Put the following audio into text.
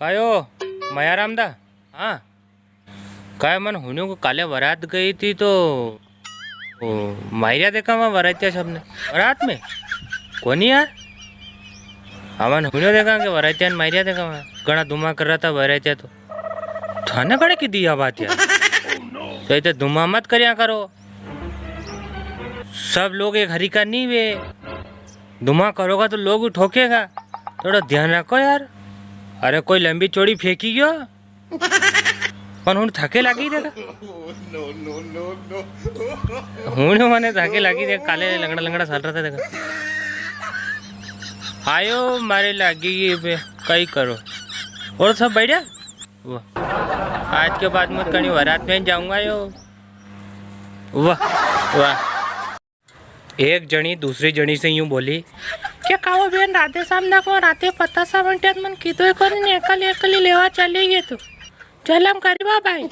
कयो मयाराम दा हाँ काय मन होने को काले वरात गई थी तो मारिया देखा वहाँ वरात्या सबने वरात में कोनी यार हमन होने देखा कि वरात्या ने मारिया देखा वहाँ घना धुमा कर रहा था वरात्या तो थाने कड़े की दिया बात यार तो इतने धुमा मत करिया करो सब लोग एक हरी का नहीं वे धुमा करोगा तो लोग ठोकेगा थोड़ा ध्यान रखो यार। अरे कोई लंबी चौड़ी फेंकी गयो पण हूँ थके लागी देखा हूँ मैंने थके लागी देख काले लंगड़ा लंगड़ा चल रहा था देखा आयो मारे लागी पे कई करो और सब बढ़िया वो आज के बाद मैं कहीं बारात में जाऊंगा यो वाह वाह। एक जनी दूसरी जनी से यूं बोली क्या काओ बेन राधे सामना को राते पता सा म्हणत्यात मन कीधोय करून एकली एकली लेवा चली गे तू चल हम करवा भाई।